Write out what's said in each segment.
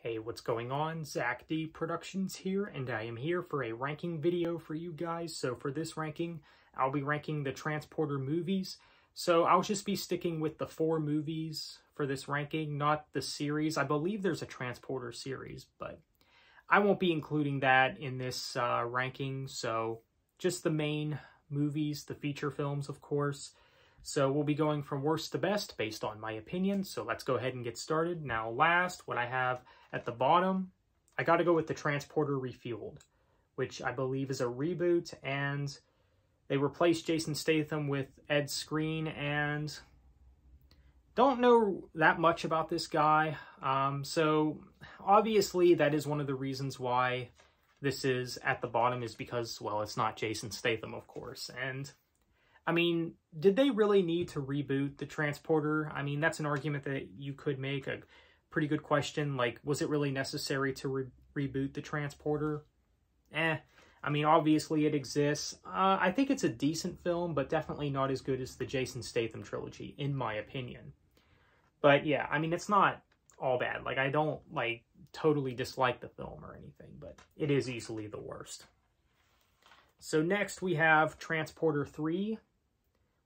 Hey, what's going on? Zach D Productions here, and I am here for a ranking video for you guys. So for this ranking, I'll be ranking the Transporter movies. So I'll just be sticking with the 4 movies for this ranking, not the series. I believe there's a Transporter series, but I won't be including that in this ranking. So just the main movies, the feature films, of course. So we'll be going from worst to best based on my opinion. So let's go ahead and get started. Now last, what I have at the bottom, I got to go with the Transporter Refueled, which I believe is a reboot, and they replaced Jason Statham with Ed Skrein, and don't know that much about this guy. So obviously that is one of the reasons why this is at the bottom, is because, well, it's not Jason Statham, of course. And I mean, did they really need to reboot the Transporter? I mean, that's an argument that you could make, a pretty good question. Like, was it really necessary to reboot the Transporter? I mean, obviously it exists. I think it's a decent film, but definitely not as good as the Jason Statham trilogy, in my opinion. But yeah, I mean, it's not all bad. Like, I don't, like, totally dislike the film or anything, but it is easily the worst. So next we have Transporter 3,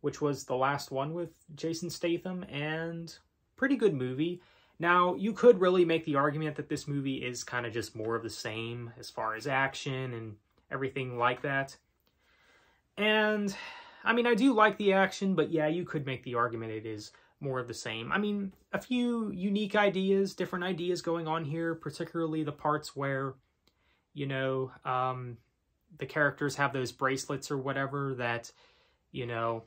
which was the last one with Jason Statham, and pretty good movie. Now, you could really make the argument that this movie is kind of just more of the same as far as action and everything like that. And, I mean, I do like the action, but yeah, you could make the argument it is more of the same. I mean, a few unique ideas, different ideas going on here, particularly the parts where, you know, the characters have those bracelets or whatever that, you know,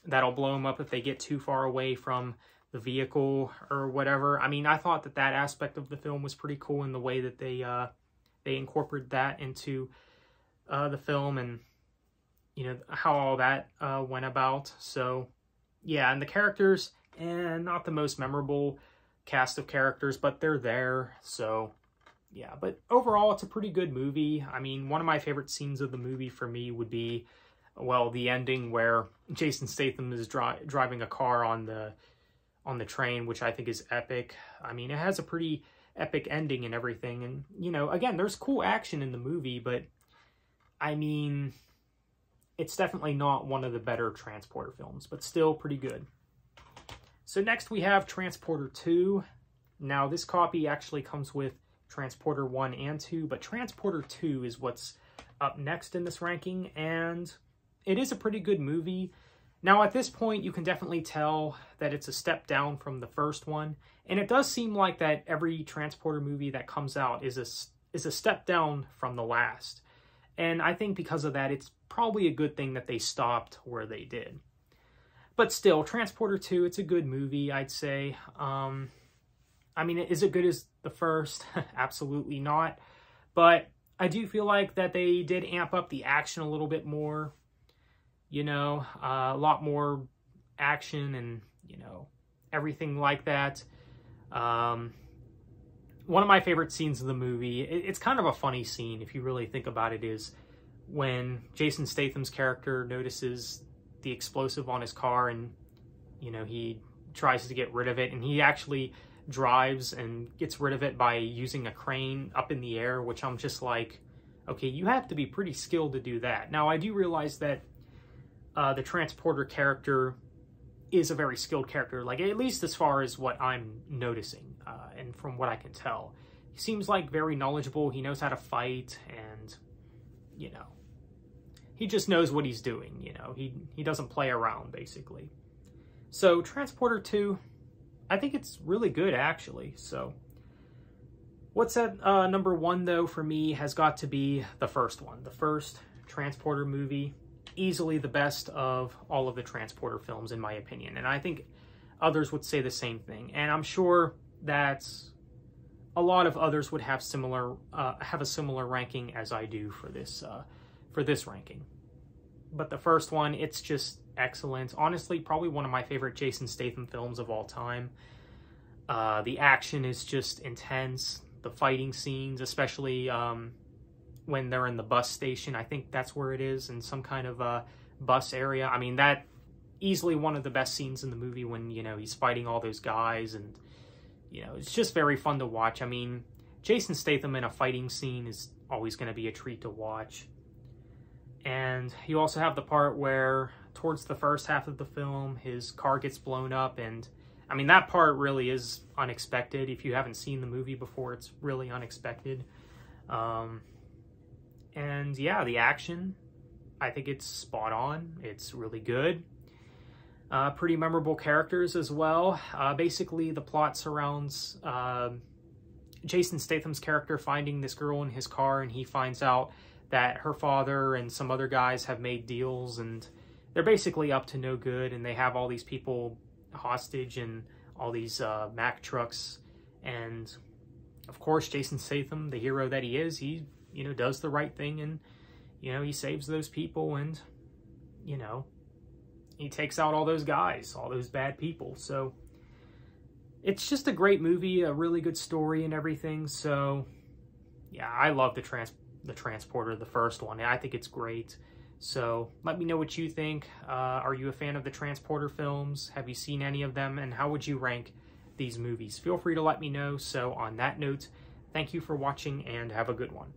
that'll blow them up if they get too far away from the vehicle or whatever. I mean, I thought that that aspect of the film was pretty cool in the way that they incorporated that into the film, and, you know, how all that went about. So, yeah, and the characters, and not the most memorable cast of characters, but they're there, so yeah. But overall, it's a pretty good movie. I mean, one of my favorite scenes of the movie for me would be, well, the ending where Jason Statham is driving a car on the train, which I think is epic. I mean, it has a pretty epic ending and everything. And, you know, again, there's cool action in the movie, but, I mean, it's definitely not one of the better Transporter films, but still pretty good. So next we have Transporter 2. Now, this copy actually comes with Transporter 1 and 2, but Transporter 2 is what's up next in this ranking, and it is a pretty good movie. Now, at this point, you can definitely tell that it's a step down from the first one, and it does seem like that every Transporter movie that comes out is a step down from the last. And I think because of that, it's probably a good thing that they stopped where they did. But still, Transporter 2, it's a good movie, I'd say. I mean, is it good as the first? Absolutely not. But I do feel like that they did amp up the action a little bit more. You know, a lot more action and, you know, everything like that. One of my favorite scenes of the movie, it's kind of a funny scene if you really think about it, is when Jason Statham's character notices the explosive on his car, and, you know, he tries to get rid of it, and he actually drives and gets rid of it by using a crane up in the air, which I'm just like, okay, you have to be pretty skilled to do that. Now, I do realize that the Transporter character is a very skilled character, like, at least as far as what I'm noticing, and from what I can tell. He seems like very knowledgeable, he knows how to fight, and, you know, he just knows what he's doing, you know, he doesn't play around, basically. So, Transporter 2, I think it's really good, actually. So, what's at number 1, though, for me, has got to be the first one, the first Transporter movie. Easily the best of all of the Transporter films, in my opinion, and I think others would say the same thing. And I'm sure that a lot of others would have a similar ranking as I do for this ranking. But the first one, it's just excellent. Honestly, probably one of my favorite Jason Statham films of all time. The action is just intense. The fighting scenes, especially when they're in the bus station, I think that's where it is, in some kind of bus area. I mean, that easily one of the best scenes in the movie, when, you know, he's fighting all those guys, and, you know, it's just very fun to watch. I mean, Jason Statham in a fighting scene is always going to be a treat to watch. And you also have the part where, towards the first half of the film, his car gets blown up, and I mean, that part really is unexpected. If you haven't seen the movie before, it's really unexpected. And yeah, the action, I think it's spot on. It's really good. Pretty memorable characters as well. Basically, the plot surrounds Jason Statham's character finding this girl in his car, and he finds out that her father and some other guys have made deals, and they're basically up to no good, and they have all these people hostage and all these Mack trucks. And of course, Jason Statham, the hero that he is, he, you know, does the right thing, and, you know, he saves those people, and, you know, he takes out all those guys, all those bad people. So it's just a great movie, a really good story and everything. So yeah, I love the Transporter, the first one. I think it's great. So let me know what you think. Are you a fan of the Transporter films? Have you seen any of them? And how would you rank these movies? Feel free to let me know. So on that note, thank you for watching and have a good one.